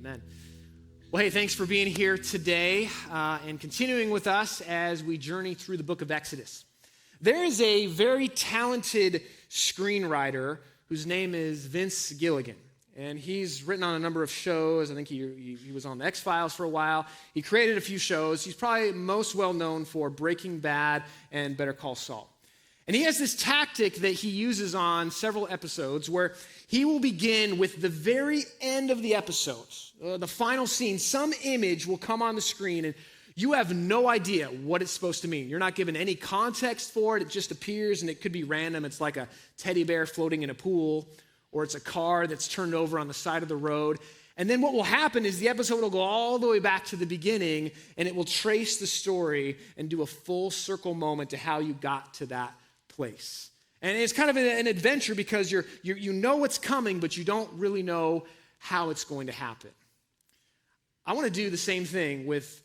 Amen. Well, hey, thanks for being here today and continuing with us as we journey through the book of Exodus. There is a very talented screenwriter whose name is Vince Gilligan, and he's written on a number of shows. I think he was on the X-Files for a while. He created a few shows. He's probably most well known for Breaking Bad and Better Call Saul. And he has this tactic that he uses on several episodes where he will begin with the very end of the episode, the final scene. Some image will come on the screen and you have no idea what it's supposed to mean. You're not given any context for it. It just appears and it could be random. It's like a teddy bear floating in a pool, or it's a car that's turned over on the side of the road. And then what will happen is the episode will go all the way back to the beginning and it will trace the story and do a full circle moment to how you got to that place. And it's kind of an adventure because you know what's coming, but you don't really know how it's going to happen. I want to do the same thing with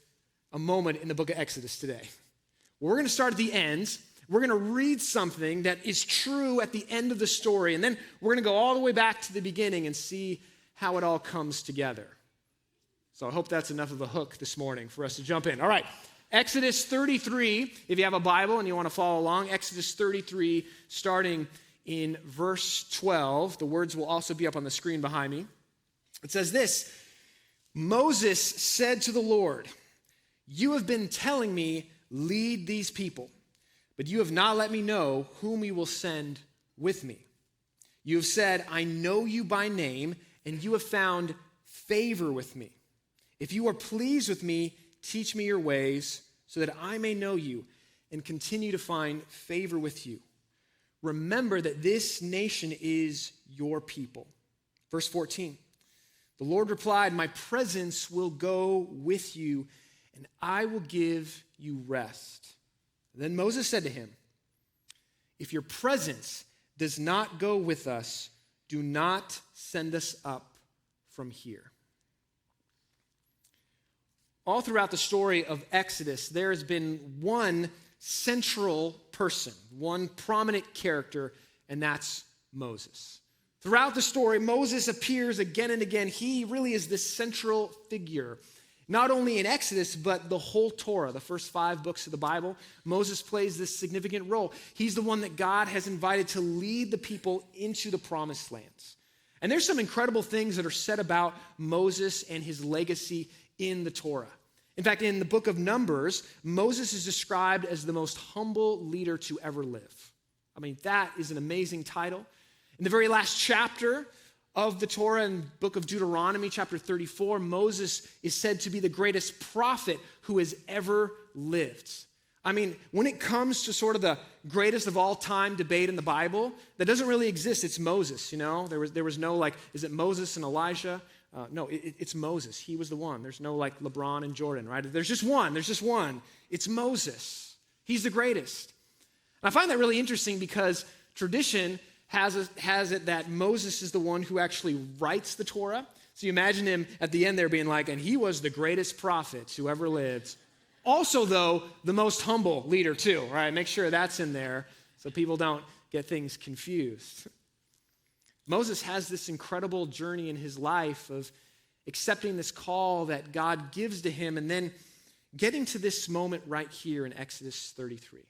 a moment in the book of Exodus today. We're going to start at the end. We're going to read something that is true at the end of the story, and then we're going to go all the way back to the beginning and see how it all comes together. So I hope that's enough of a hook this morning for us to jump in. All right. Exodus 33, if you have a Bible and you want to follow along, Exodus 33, starting in verse 12. The words will also be up on the screen behind me. It says this: Moses said to the Lord, "You have been telling me, lead these people, but you have not let me know whom you will send with me. You have said, I know you by name, and you have found favor with me. If you are pleased with me, teach me your ways so that I may know you and continue to find favor with you. Remember that this nation is your people." Verse 14, the Lord replied, "My presence will go with you and I will give you rest." Then Moses said to him, "If your presence does not go with us, do not send us up from here." All throughout the story of Exodus, there has been one central person, one prominent character, and that's Moses. Throughout the story, Moses appears again and again. He really is this central figure, not only in Exodus, but the whole Torah, the first 5 books of the Bible. Moses plays this significant role. He's the one that God has invited to lead the people into the promised lands. And there's some incredible things that are said about Moses and his legacy in the Torah. In fact, in the book of Numbers, Moses is described as the most humble leader to ever live. I mean, that is an amazing title. In the very last chapter of the Torah, in the book of Deuteronomy, chapter 34, Moses is said to be the greatest prophet who has ever lived. I mean, when it comes to sort of the greatest of all time debate in the Bible, that doesn't really exist. It's Moses, you know? There was no like, is it Moses and Elijah? No, it's Moses. He was the one. There's no like LeBron and Jordan, right? There's just one. It's Moses. He's the greatest. And I find that really interesting because tradition has it that Moses is the one who actually writes the Torah. So you imagine him at the end there being like, and he was the greatest prophet who ever lived. Also, though, the most humble leader too, right? Make sure that's in there so people don't get things confused. Moses has this incredible journey in his life of accepting this call that God gives to him and then getting to this moment right here in Exodus 33.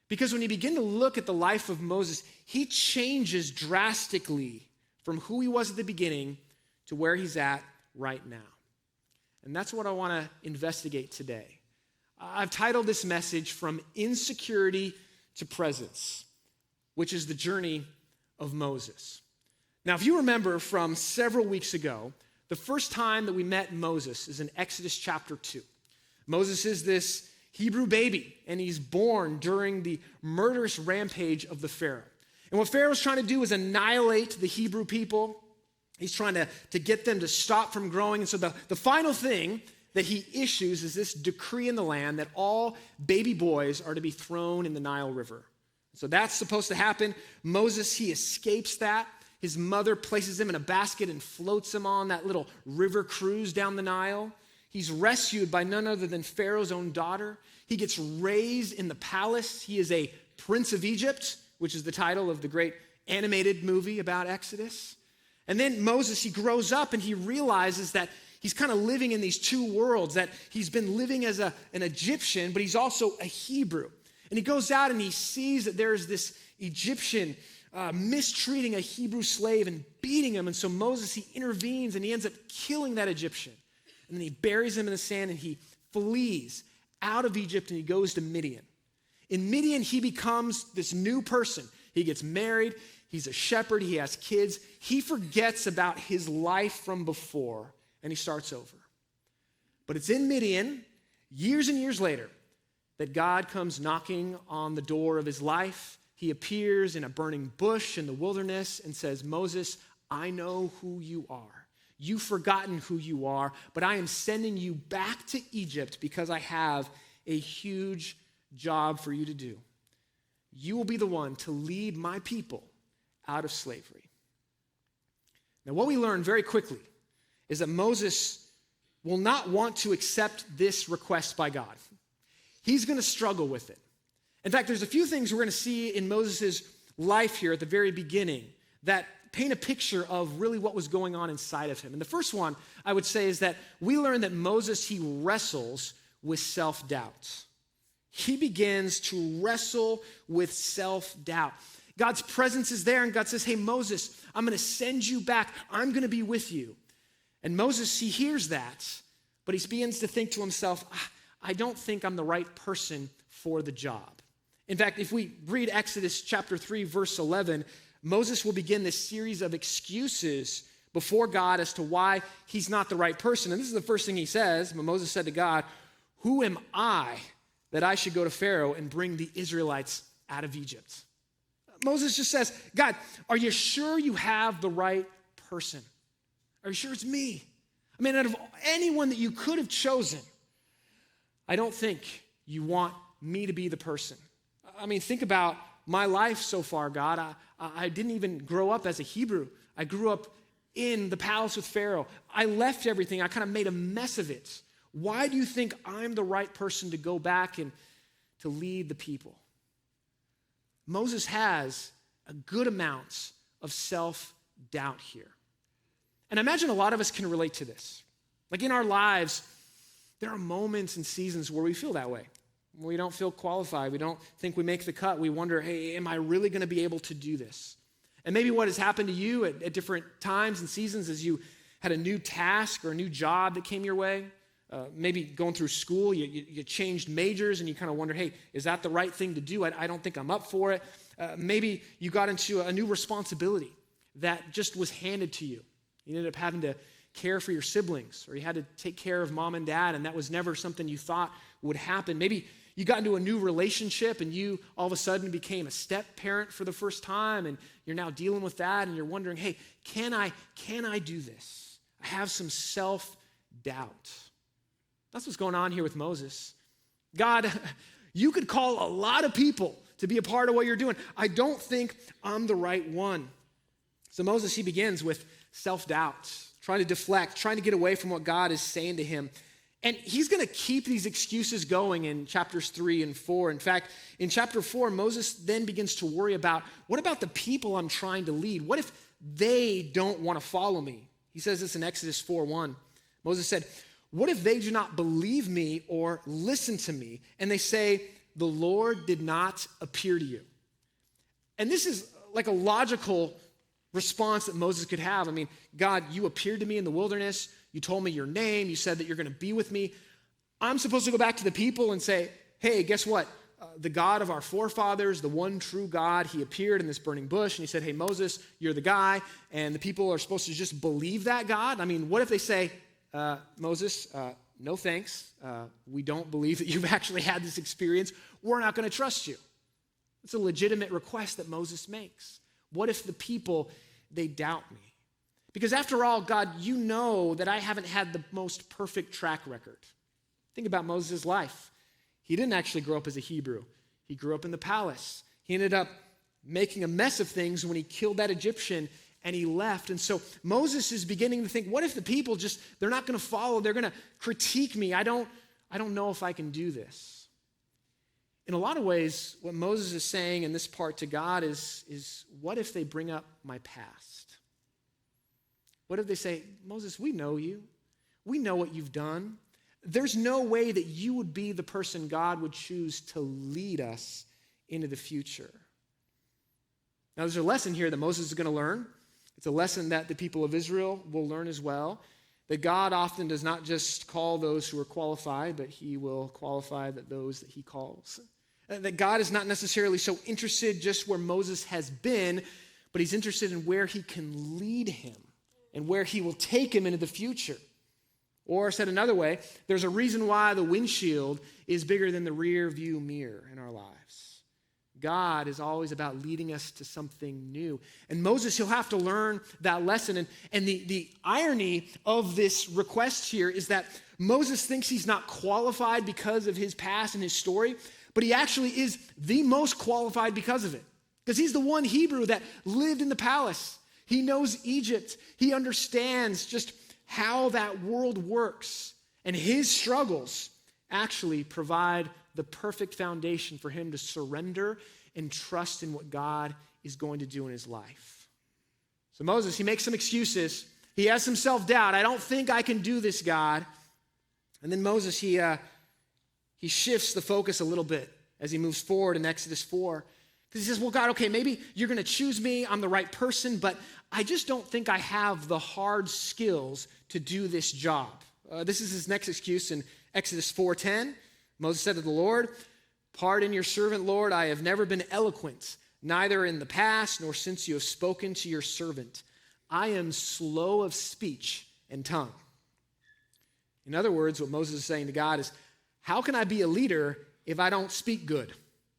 Because when you begin to look at the life of Moses, he changes drastically from who he was at the beginning to where he's at right now. And that's what I want to investigate today. I've titled this message From Insecurity to Presence, which is the journey of Moses. Now, if you remember from several weeks ago, the first time that we met Moses is in Exodus chapter 2. Moses is this Hebrew baby, and he's born during the murderous rampage of the Pharaoh. And what Pharaoh's trying to do is annihilate the Hebrew people. He's trying to get them to stop from growing. And so the final thing that he issues is this decree in the land that all baby boys are to be thrown in the Nile River. So that's supposed to happen. Moses, he escapes that. His mother places him in a basket and floats him on that little river cruise down the Nile. He's rescued by none other than Pharaoh's own daughter. He gets raised in the palace. He is a prince of Egypt, which is the title of the great animated movie about Exodus. And then Moses, he grows up and he realizes that he's kind of living in these two worlds, that he's been living as an Egyptian, but he's also a Hebrew. And he goes out and he sees that there's this Egyptian mistreating a Hebrew slave and beating him. And so Moses, he intervenes and he ends up killing that Egyptian. And then he buries him in the sand and he flees out of Egypt and he goes to Midian. In Midian, he becomes this new person. He gets married. He's a shepherd. He has kids. He forgets about his life from before and he starts over. But it's in Midian, years and years later, that God comes knocking on the door of his life. He appears in a burning bush in the wilderness and says, Moses, I know who you are. You've forgotten who you are, but I am sending you back to Egypt because I have a huge job for you to do. You will be the one to lead my people out of slavery. Now, what we learn very quickly is that Moses will not want to accept this request by God. He's going to struggle with it. In fact, there's a few things we're going to see in Moses' life here at the very beginning that paint a picture of really what was going on inside of him. And the first one, I would say, is that we learn that Moses, he wrestles with self-doubt. He begins to wrestle with self-doubt. God's presence is there, and God says, hey, Moses, I'm going to send you back. I'm going to be with you. And Moses, he hears that, but he begins to think to himself, I don't think I'm the right person for the job. In fact, if we read Exodus chapter 3, verse 11, Moses will begin this series of excuses before God as to why he's not the right person. And this is the first thing he says. Moses said to God, who am I that I should go to Pharaoh and bring the Israelites out of Egypt? Moses just says, God, are you sure you have the right person? Are you sure it's me? I mean, out of anyone that you could have chosen, I don't think you want me to be the person. I mean, think about my life so far, God. I didn't even grow up as a Hebrew. I grew up in the palace with Pharaoh. I left everything. I kind of made a mess of it. Why do you think I'm the right person to go back and to lead the people? Moses has a good amount of self-doubt here. And I imagine a lot of us can relate to this. Like in our lives, there are moments and seasons where we feel that way. We don't feel qualified. We don't think we make the cut. We wonder, hey, am I really going to be able to do this? And maybe what has happened to you at different times and seasons is you had a new task or a new job that came your way. Maybe going through school, you changed majors and you kind of wonder, hey, is that the right thing to do? I don't think I'm up for it. Maybe you got into a new responsibility that just was handed to you. You ended up having to care for your siblings, or you had to take care of mom and dad, and that was never something you thought would happen. Maybe you got into a new relationship and you all of a sudden became a step parent for the first time, and you're now dealing with that, and you're wondering, hey, can I do this? I have some self-doubt. That's what's going on here with Moses. God, you could call a lot of people to be a part of what you're doing. I don't think I'm the right one. So Moses, he begins with self-doubt, trying to deflect, trying to get away from what God is saying to him. And he's going to keep these excuses going in chapters 3 and 4. In fact, in chapter 4, Moses then begins to worry about, what about the people I'm trying to lead? What if they don't want to follow me? He says this in Exodus 4:1. Moses said, what if they do not believe me or listen to me? And they say, the Lord did not appear to you. And this is like a logical response that Moses could have. I mean, God, you appeared to me in the wilderness. You told me your name. You said that you're going to be with me. I'm supposed to go back to the people and say, hey, guess what? The God of our forefathers, the one true God, he appeared in this burning bush and he said, hey, Moses, you're the guy. And the people are supposed to just believe that God? I mean, what if they say, Moses, no thanks. We don't believe that you've actually had this experience. We're not going to trust you. It's a legitimate request that Moses makes. What if the people, they doubt me? Because after all, God, you know that I haven't had the most perfect track record. Think about Moses' life. He didn't actually grow up as a Hebrew. He grew up in the palace. He ended up making a mess of things when he killed that Egyptian and he left. And so Moses is beginning to think, what if the people just, they're not going to follow, they're going to critique me. I don't know if I can do this. In a lot of ways, what Moses is saying in this part to God is what if they bring up my past? What did they say? Moses, we know you. We know what you've done. There's no way that you would be the person God would choose to lead us into the future. Now, there's a lesson here that Moses is going to learn. It's a lesson that the people of Israel will learn as well, that God often does not just call those who are qualified, but he will qualify those that he calls. That God is not necessarily so interested just where Moses has been, but he's interested in where he can lead him and where he will take him into the future. Or said another way, there's a reason why the windshield is bigger than the rear view mirror in our lives. God is always about leading us to something new. And Moses, he'll have to learn that lesson. And the irony of this request here is that Moses thinks he's not qualified because of his past and his story, but he actually is the most qualified because of it. Because he's the one Hebrew that lived in the palace. He knows Egypt. He understands just how that world works. And his struggles actually provide the perfect foundation for him to surrender and trust in what God is going to do in his life. So Moses, he makes some excuses. He has some self-doubt. I don't think I can do this, God. And then Moses, he shifts the focus a little bit as he moves forward in Exodus 4. Because he says, well, God, okay, maybe you're going to choose me. I'm the right person, but I just don't think I have the hard skills to do this job. This is his next excuse in Exodus 4:10. Moses said to the Lord, pardon your servant, Lord. I have never been eloquent, neither in the past nor since you have spoken to your servant. I am slow of speech and tongue. In other words, what Moses is saying to God is, how can I be a leader if I don't speak good,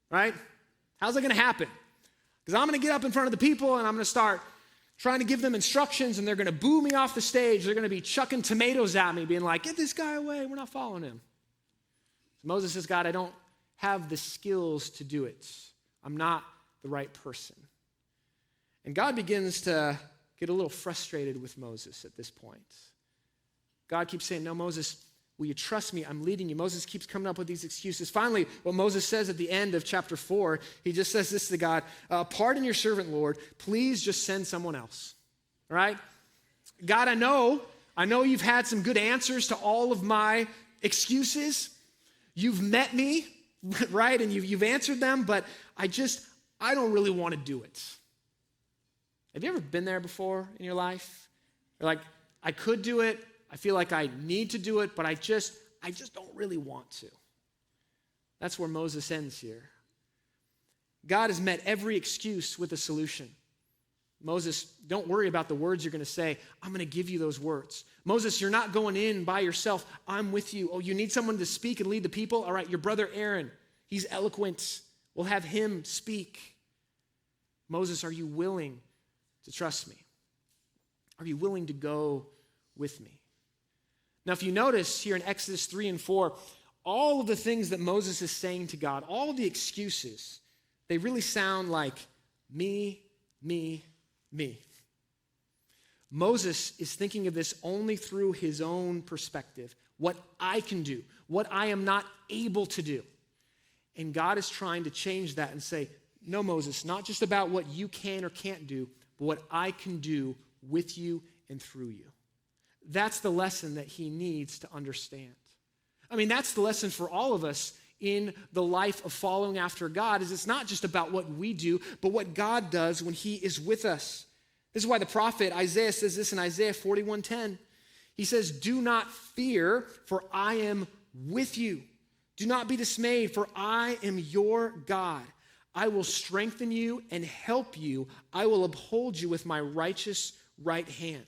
right? How's that going to happen? Because I'm going to get up in front of the people and I'm going to start trying to give them instructions and they're going to boo me off the stage. They're going to be chucking tomatoes at me, being like, get this guy away. We're not following him. So Moses says, God, I don't have the skills to do it. I'm not the right person. And God begins to get a little frustrated with Moses at this point. God keeps saying, no, Moses, will you trust me? I'm leading you. Moses keeps coming up with these excuses. Finally, what Moses says at the end of chapter 4, he just says this to God, pardon your servant, Lord. Please just send someone else. All right? God, I know you've had some good answers to all of my excuses. You've met me, right? And you've answered them, but I don't really want to do it. Have you ever been there before in your life? You're like, I could do it. I feel like I need to do it, but I just don't really want to. That's where Moses ends here. God has met every excuse with a solution. Moses, don't worry about the words you're going to say. I'm going to give you those words. Moses, you're not going in by yourself. I'm with you. Oh, you need someone to speak and lead the people? All right, your brother Aaron, he's eloquent. We'll have him speak. Moses, are you willing to trust me? Are you willing to go with me? Now, if you notice here in Exodus 3 and 4, all of the things that Moses is saying to God, all of the excuses, they really sound like me, me, me. Moses is thinking of this only through his own perspective, what I can do, what I am not able to do. And God is trying to change that and say, no, Moses, not just about what you can or can't do, but what I can do with you and through you. That's the lesson that he needs to understand. I mean, that's the lesson for all of us in the life of following after God, is it's not just about what we do, but what God does when he is with us. This is why the prophet Isaiah says this in Isaiah 41:10. He says, do not fear, for I am with you. Do not be dismayed, for I am your God. I will strengthen you and help you. I will uphold you with my righteous right hand.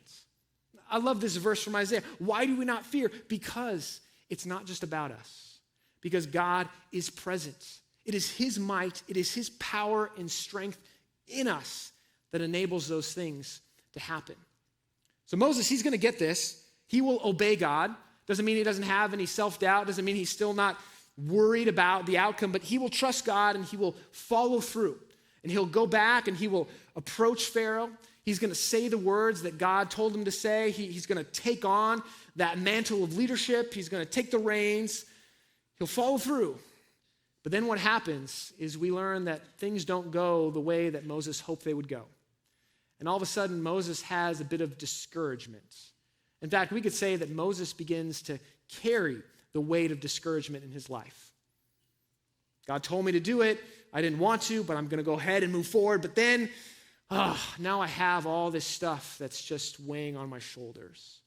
I love this verse from Isaiah. Why do we not fear? Because it's not just about us. Because God is present. It is his might, it is his power and strength in us that enables those things to happen. So Moses, he's going to get this. He will obey God. Doesn't mean he doesn't have any self-doubt. Doesn't mean he's still not worried about the outcome, but he will trust God and he will follow through. And he'll go back and he will approach Pharaoh. He's going to say the words that God told him to say. He's going to take on that mantle of leadership. He's going to take the reins. He'll follow through. But then what happens is we learn that things don't go the way that Moses hoped they would go. And all of a sudden, Moses has a bit of discouragement. In fact, we could say that Moses begins to carry the weight of discouragement in his life. God told me to do it. I didn't want to, but I'm going to go ahead and move forward. But then, now I have all this stuff that's just weighing on my shoulders.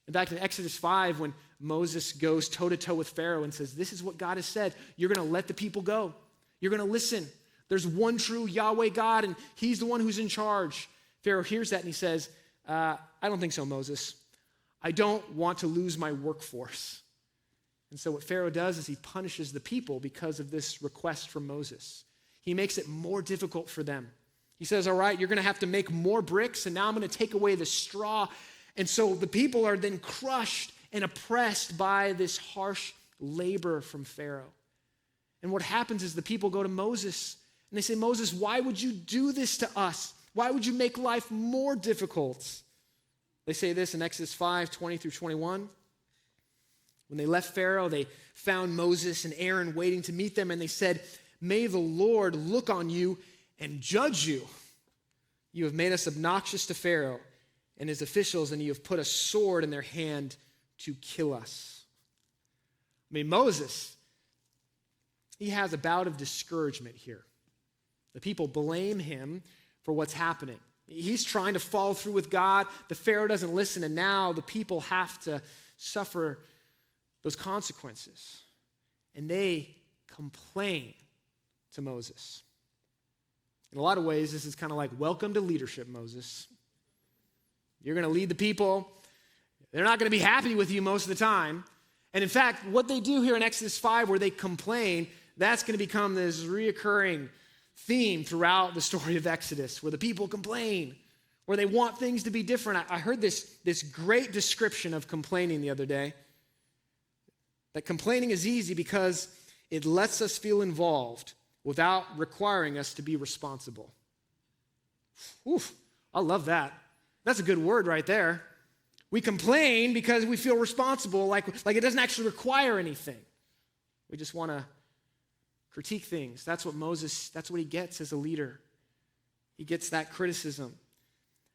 In fact, in Exodus 5, when Moses goes toe-to-toe with Pharaoh and says, this is what God has said, you're going to let the people go. You're going to listen. There's one true Yahweh God, and he's the one who's in charge. Pharaoh hears that, and he says, I don't think so, Moses. I don't want to lose my workforce. And so what Pharaoh does is he punishes the people because of this request from Moses. He makes it more difficult for them. He says, all right, you're going to have to make more bricks, and now I'm going to take away the straw. And so the people are then crushed and oppressed by this harsh labor from Pharaoh. And what happens is the people go to Moses, and they say, Moses, why would you do this to us? Why would you make life more difficult? They say this in Exodus 5, 20 through 21. When they left Pharaoh, they found Moses and Aaron waiting to meet them, and they said, may the Lord look on you and judge you. You have made us obnoxious to Pharaoh and his officials, and you have put a sword in their hand to kill us. I mean, Moses, he has a bout of discouragement here. The people blame him for what's happening. He's trying to follow through with God. The Pharaoh doesn't listen, and now the people have to suffer those consequences. And they complain to Moses. In a lot of ways, this is kind of like, welcome to leadership, Moses. You're going to lead the people. They're not going to be happy with you most of the time. And in fact, what they do here in Exodus 5, where they complain, that's going to become this reoccurring theme throughout the story of Exodus, where the people complain, where they want things to be different. I heard this great description of complaining the other day, that complaining is easy because it lets us feel involved without requiring us to be responsible. Oof, I love that. That's a good word right there. We complain because we feel responsible, like it doesn't actually require anything. We just want to critique things. That's what he gets as a leader. He gets that criticism.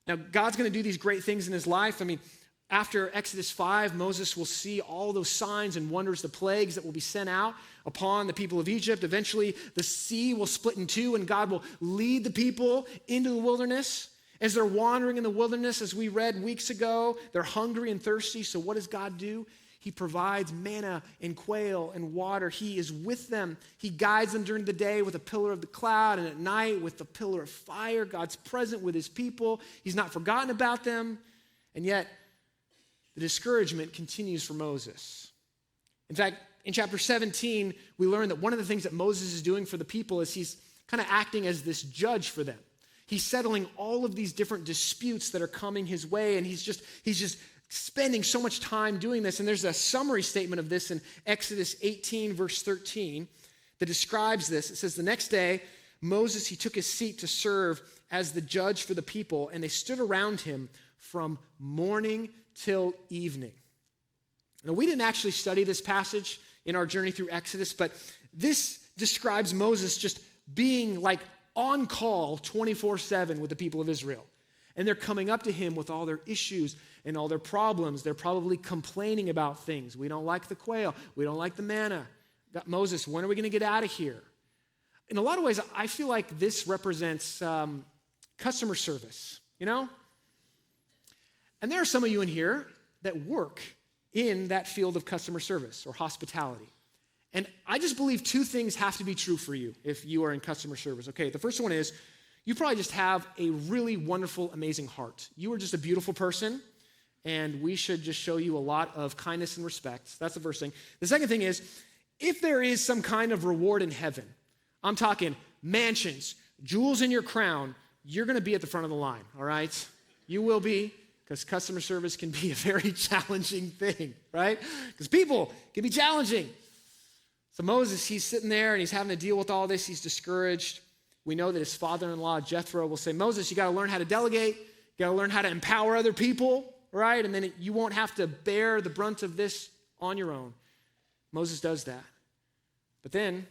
Now, God's going to do these great things in his life. I mean, after Exodus 5, Moses will see all those signs and wonders, the plagues that will be sent out upon the people of Egypt. Eventually, the sea will split in two, and God will lead the people into the wilderness. As they're wandering in the wilderness, as we read weeks ago, they're hungry and thirsty. So what does God do? He provides manna and quail and water. He is with them. He guides them during the day with a pillar of the cloud, and at night with the pillar of fire. God's present with his people. He's not forgotten about them. And yet, the discouragement continues for Moses. In fact, in chapter 17, we learn that one of the things that Moses is doing for the people is he's kind of acting as this judge for them. He's settling all of these different disputes that are coming his way, and he's just spending so much time doing this. And there's a summary statement of this in Exodus 18, verse 13, that describes this. It says, the next day, Moses, he took his seat to serve as the judge for the people, and they stood around him from morning till evening. Now, we didn't actually study this passage in our journey through Exodus, but this describes Moses just being like on call 24/7 with the people of Israel. And they're coming up to him with all their issues and all their problems. They're probably complaining about things. We don't like the quail. We don't like the manna. Moses, when are we going to get out of here? In a lot of ways, I feel like this represents customer service, you know? And there are some of you in here that work in that field of customer service or hospitality. And I just believe two things have to be true for you if you are in customer service. Okay, the first one is you probably just have a really wonderful, amazing heart. You are just a beautiful person, and we should just show you a lot of kindness and respect. That's the first thing. The second thing is, if there is some kind of reward in heaven, I'm talking mansions, jewels in your crown, you're going to be at the front of the line, all right? You will be, because customer service can be a very challenging thing, right? Because people can be challenging. So Moses, he's sitting there and he's having to deal with all this. He's discouraged. We know that his father-in-law, Jethro, will say, Moses, you got to learn how to delegate. You got to learn how to empower other people, right? And then you won't have to bear the brunt of this on your own. Moses does that. But then,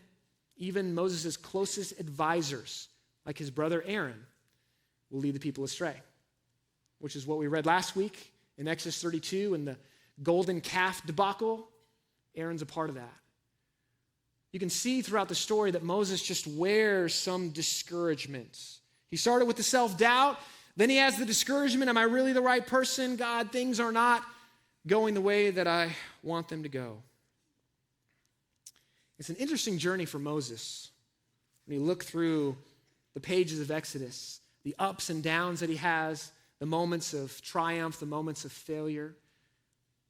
even Moses' closest advisors, like his brother Aaron, will lead the people astray, which is what we read last week in Exodus 32 and the golden calf debacle. Aaron's a part of that. You can see throughout the story that Moses just wears some discouragements. He started with the self-doubt, then he has the discouragement, am I really the right person? God, things are not going the way that I want them to go. It's an interesting journey for Moses. When you look through the pages of Exodus, the ups and downs that he has, the moments of triumph, the moments of failure.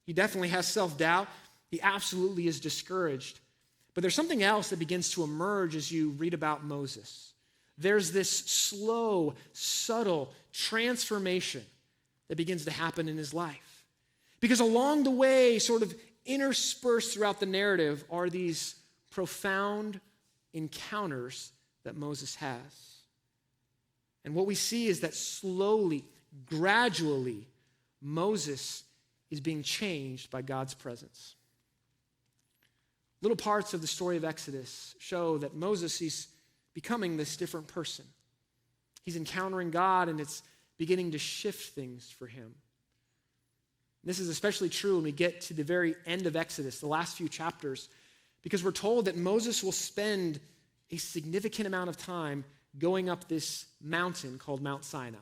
He definitely has self-doubt. He absolutely is discouraged. But there's something else that begins to emerge as you read about Moses. There's this slow, subtle transformation that begins to happen in his life. Because along the way, sort of interspersed throughout the narrative, are these profound encounters that Moses has. And what we see is that slowly, gradually, Moses is being changed by God's presence. Little parts of the story of Exodus show that Moses, he's becoming this different person. He's encountering God, and it's beginning to shift things for him. This is especially true when we get to the very end of Exodus, the last few chapters, because we're told that Moses will spend a significant amount of time going up this mountain called Mount Sinai.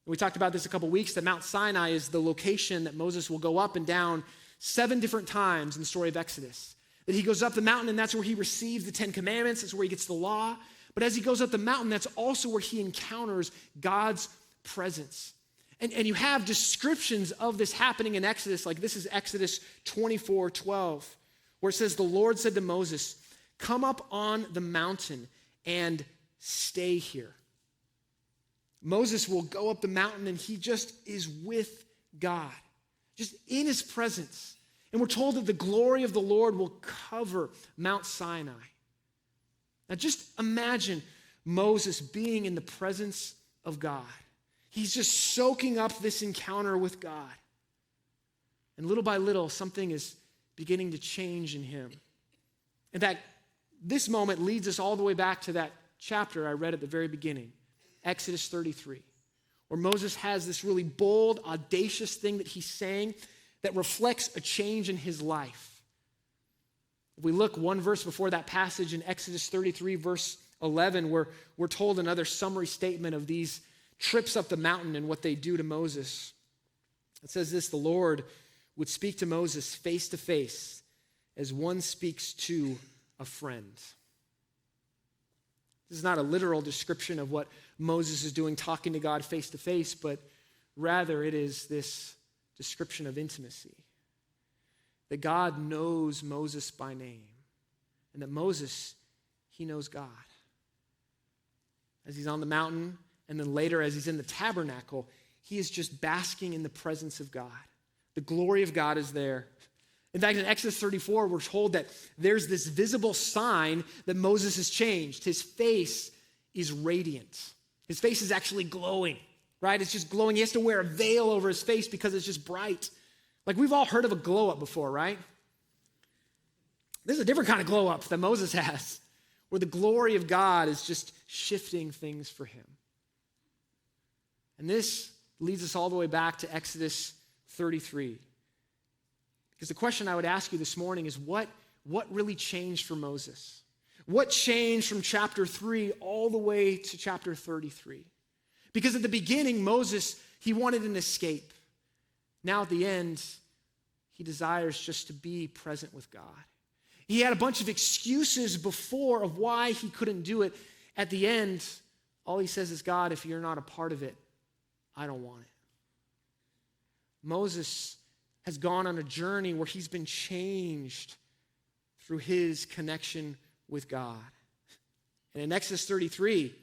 We talked about this a couple weeks, that Mount Sinai is the location that Moses will go up and down 7 different times in the story of Exodus. That he goes up the mountain, and that's where he receives the 10 Commandments, that's where he gets the law. But as he goes up the mountain, that's also where he encounters God's presence. And you have descriptions of this happening in Exodus, like this is Exodus 24:12, where it says, the Lord said to Moses, come up on the mountain and stay here. Moses will go up the mountain, and he just is with God, just in his presence. And we're told that the glory of the Lord will cover Mount Sinai. Now just imagine Moses being in the presence of God. He's just soaking up this encounter with God. And little by little, something is beginning to change in him. In fact, this moment leads us all the way back to that chapter I read at the very beginning, Exodus 33, where Moses has this really bold, audacious thing that he's saying that reflects a change in his life. If we look one verse before that passage in Exodus 33, verse 11, where we're told another summary statement of these trips up the mountain and what they do to Moses. It says this, the Lord would speak to Moses face to face as one speaks to a friend. This is not a literal description of what Moses is doing, talking to God face to face, but rather it is this description of intimacy. That God knows Moses by name, and that Moses, he knows God. As he's on the mountain, and then later as he's in the tabernacle, he is just basking in the presence of God. The glory of God is there. In fact, in Exodus 34, we're told that there's this visible sign that Moses has changed. His face is radiant. His face is actually glowing, right? It's just glowing. He has to wear a veil over his face because it's just bright. Like we've all heard of a glow up before, right? There's a different kind of glow up that Moses has, where the glory of God is just shifting things for him. And this leads us all the way back to Exodus 33. Because the question I would ask you this morning is what really changed for Moses? What changed from chapter 3 all the way to chapter 33? Because at the beginning, Moses, he wanted an escape. Now at the end, he desires just to be present with God. He had a bunch of excuses before of why he couldn't do it. At the end, all he says is, God, if you're not a part of it, I don't want it. Moses has gone on a journey where he's been changed through his connection with God. And in Exodus 33,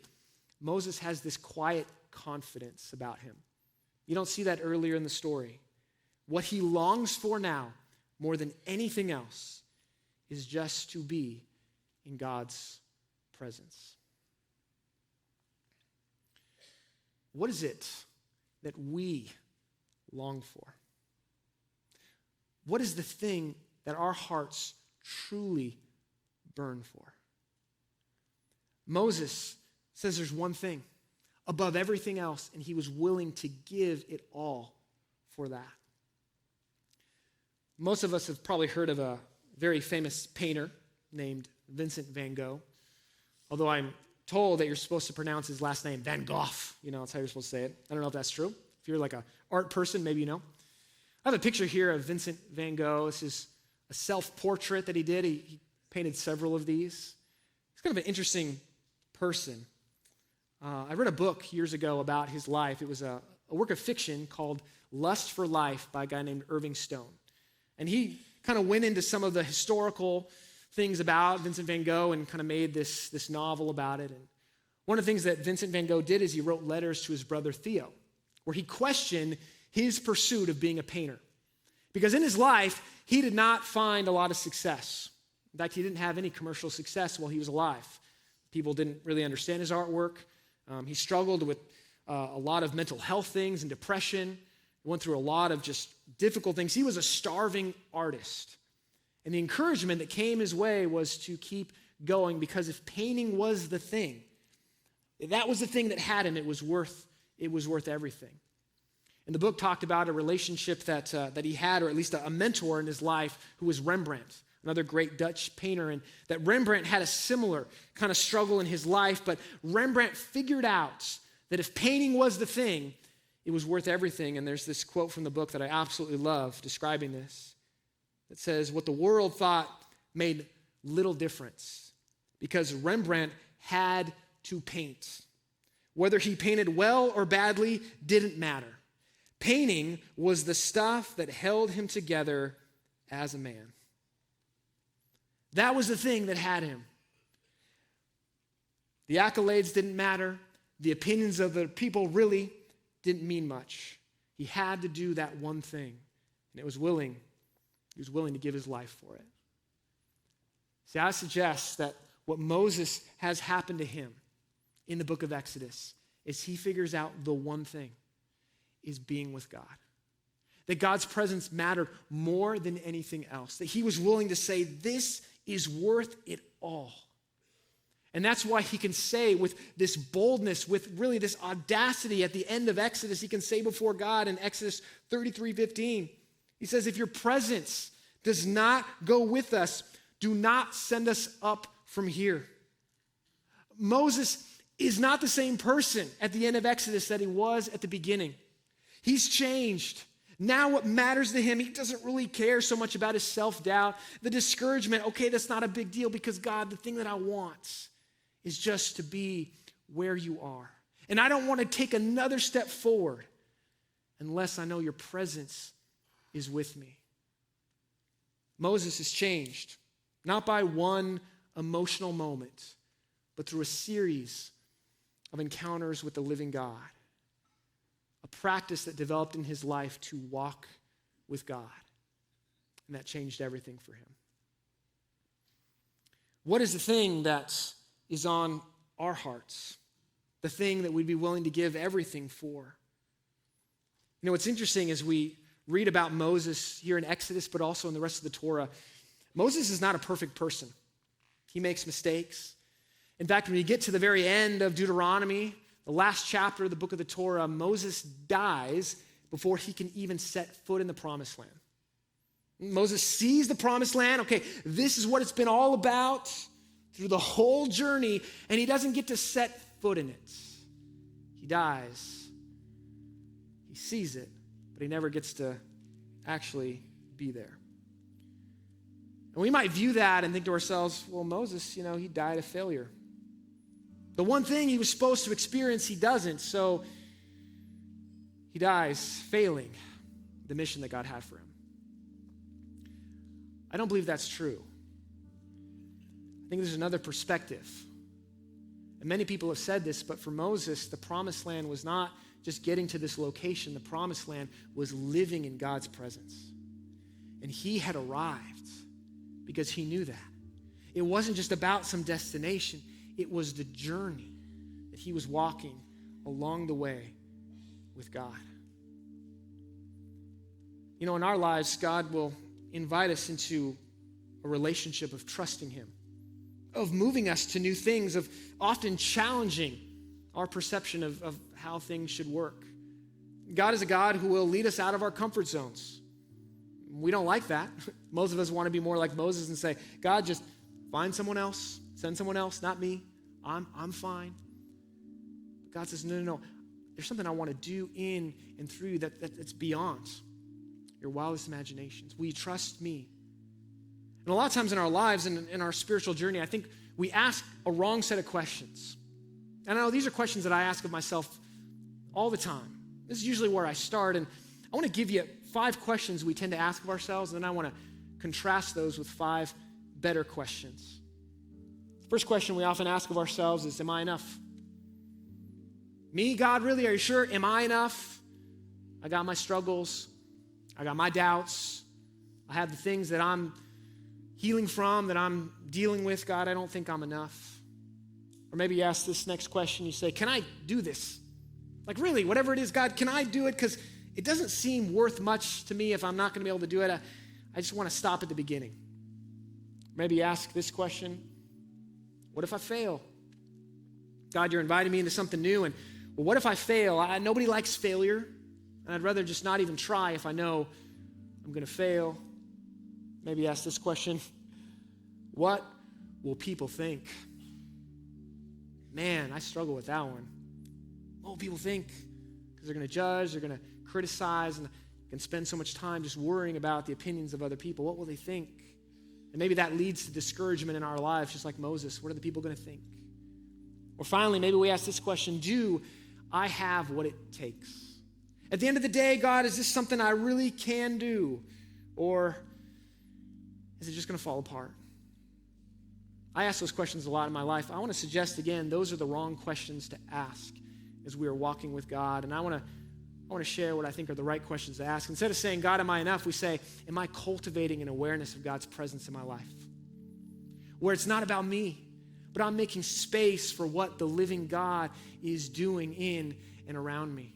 Moses has this quiet confidence about him. You don't see that earlier in the story. What he longs for now, more than anything else, is just to be in God's presence. What is it that we long for? What is the thing that our hearts truly burn for? Moses says there's one thing. above everything else, and he was willing to give it all for that. Most of us have probably heard of a very famous painter named Vincent van Gogh, although I'm told that you're supposed to pronounce his last name Van Gogh. That's how you're supposed to say it. I don't know if that's true. If you're like an art person, maybe you know. I have a picture here of Vincent van Gogh. This is a self-portrait that he did. He painted several of these. He's kind of an interesting person. I read a book years ago about his life. It was a work of fiction called Lust for Life by a guy named Irving Stone. And he kind of went into some of the historical things about Vincent van Gogh and kind of made this novel about it. And one of the things that Vincent van Gogh did is he wrote letters to his brother Theo, where he questioned his pursuit of being a painter. Because in his life, he did not find a lot of success. In fact, he didn't have any commercial success while he was alive. People didn't really understand his artwork. He struggled with a lot of mental health things and depression. He went through a lot of just difficult things. He was a starving artist. And the encouragement that came his way was to keep going, because if painting was the thing, if that was the thing that had him, it was worth everything. And the book talked about a relationship that he had, or at least a mentor in his life, who was Rembrandt, another great Dutch painter, and that Rembrandt had a similar kind of struggle in his life, but Rembrandt figured out that if painting was the thing, it was worth everything. And there's this quote from the book that I absolutely love describing this. It says, what the world thought made little difference because Rembrandt had to paint. Whether he painted well or badly didn't matter. Painting was the stuff that held him together as a man. That was the thing that had him. The accolades didn't matter. The opinions of the people really didn't mean much. He had to do that one thing, and he was willing to give his life for it. See, I suggest that what Moses has happened to him in the book of Exodus is he figures out the one thing is being with God. That God's presence mattered more than anything else. That he was willing to say, this is worth it all. And that's why he can say with this boldness, with really this audacity at the end of Exodus, he can say before God in Exodus 33:15, he says, if your presence does not go with us, do not send us up from here. Moses is not the same person at the end of Exodus that he was at the beginning. He's changed. Now what matters to him, he doesn't really care so much about his self-doubt, the discouragement. Okay, that's not a big deal because God, the thing that I want is just to be where you are. And I don't want to take another step forward unless I know your presence is with me. Moses is changed, not by one emotional moment, but through a series of encounters with the living God. A practice that developed in his life to walk with God. And that changed everything for him. What is the thing that is on our hearts? The thing that we'd be willing to give everything for? You know, what's interesting as we read about Moses here in Exodus, but also in the rest of the Torah, Moses is not a perfect person. He makes mistakes. In fact, when you get to the very end of Deuteronomy, the last chapter of the book of the Torah, Moses dies before he can even set foot in the promised land. Moses sees the promised land. Okay, this is what it's been all about through the whole journey, and he doesn't get to set foot in it. He dies. He sees it, but he never gets to actually be there. And we might view that and think to ourselves, well, Moses, he died a failure. The one thing he was supposed to experience, he doesn't, so he dies failing the mission that God had for him. I don't believe that's true. I think there's another perspective. And many people have said this, but for Moses, the promised land was not just getting to this location. The promised land was living in God's presence. And he had arrived because he knew that. It wasn't just about some destination. It was the journey that he was walking along the way with God. In our lives, God will invite us into a relationship of trusting him, of moving us to new things, of often challenging our perception of how things should work. God is a God who will lead us out of our comfort zones. We don't like that. Most of us want to be more like Moses and say, God, just find someone else, send someone else, not me. I'm fine. But God says, no. There's something I want to do in and through you that's beyond your wildest imaginations. Will you trust me? And a lot of times in our lives and in our spiritual journey, I think we ask a wrong set of questions. And I know these are questions that I ask of myself all the time. This is usually where I start, and I want to give you 5 questions we tend to ask of ourselves, and then I want to contrast those with 5 better questions. The first question we often ask of ourselves is, am I enough? Me, God, really? Are you sure? Am I enough? I got my struggles. I got my doubts. I have the things that I'm healing from, that I'm dealing with. God, I don't think I'm enough. Or maybe you ask this next question. You say, can I do this? Like really, whatever it is, God, can I do it? Because it doesn't seem worth much to me if I'm not going to be able to do it. I just want to stop at the beginning. Maybe ask this question. What if I fail? God, you're inviting me into something new, and well, what if I fail? Nobody likes failure, and I'd rather just not even try if I know I'm going to fail. Maybe ask this question. What will people think? Man, I struggle with that one. What will people think? Because they're going to judge, they're going to criticize, and can spend so much time just worrying about the opinions of other people. What will they think? And maybe that leads to discouragement in our lives, just like Moses. What are the people going to think? Or finally, maybe we ask this question, do I have what it takes? At the end of the day, God, is this something I really can do? Or is it just going to fall apart? I ask those questions a lot in my life. I want to suggest again, those are the wrong questions to ask as we are walking with God. And I want to share what I think are the right questions to ask. Instead of saying, God, am I enough? We say, am I cultivating an awareness of God's presence in my life? Where it's not about me, but I'm making space for what the living God is doing in and around me.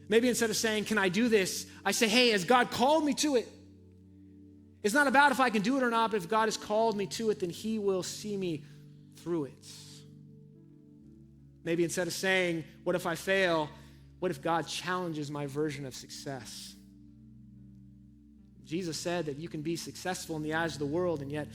Maybe instead of saying, can I do this? I say, hey, has God called me to it? It's not about if I can do it or not, but if God has called me to it, then he will see me through it. Maybe instead of saying, what if I fail? What if God challenges my version of success? Jesus said that you can be successful in the eyes of the world, and yet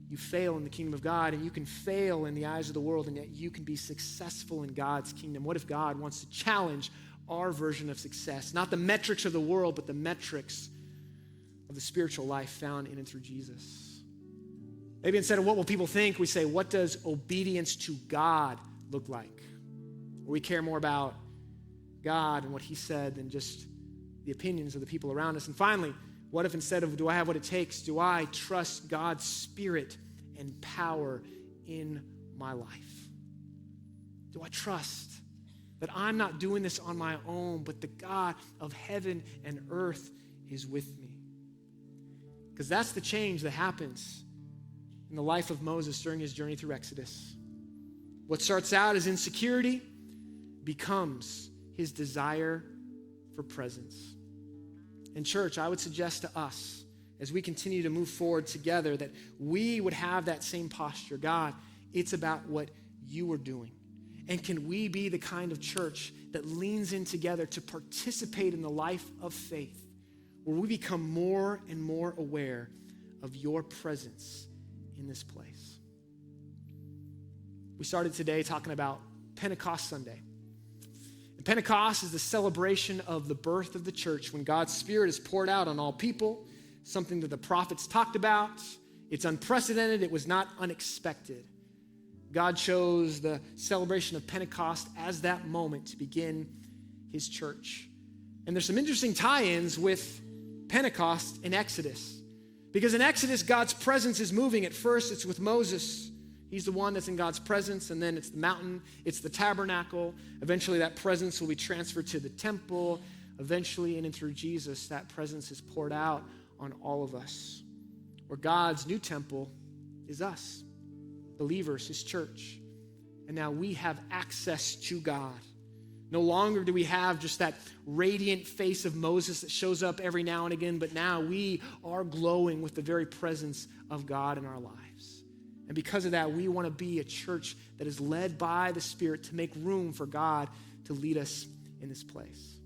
you fail in the kingdom of God, and you can fail in the eyes of the world, and yet you can be successful in God's kingdom. What if God wants to challenge our version of success? Not the metrics of the world, but the metrics of the spiritual life found in and through Jesus. Maybe instead of what will people think, we say, what does obedience to God look like? Where we care more about God and what he said than just the opinions of the people around us. And finally, what if instead of do I have what it takes, do I trust God's spirit and power in my life? Do I trust that I'm not doing this on my own, but the God of heaven and earth is with me? Because that's the change that happens in the life of Moses during his journey through Exodus. What starts out as insecurity becomes his desire for presence. And church, I would suggest to us, as we continue to move forward together, that we would have that same posture. God, it's about what you are doing. And can we be the kind of church that leans in together to participate in the life of faith, where we become more and more aware of your presence in this place? We started today talking about Pentecost Sunday. And Pentecost is the celebration of the birth of the church, when God's Spirit is poured out on all people, something that the prophets talked about. It's unprecedented. It was not unexpected. God chose the celebration of Pentecost as that moment to begin his church. And there's some interesting tie-ins with Pentecost and Exodus. Because in Exodus, God's presence is moving. At first, it's with Moses. He's the one that's in God's presence, and then it's the mountain, it's the tabernacle. Eventually, that presence will be transferred to the temple. Eventually, in and through Jesus, that presence is poured out on all of us. Where God's new temple is us, believers, his church. And now we have access to God. No longer do we have just that radiant face of Moses that shows up every now and again, but now we are glowing with the very presence of God in our lives. And because of that, we want to be a church that is led by the Spirit to make room for God to lead us in this place.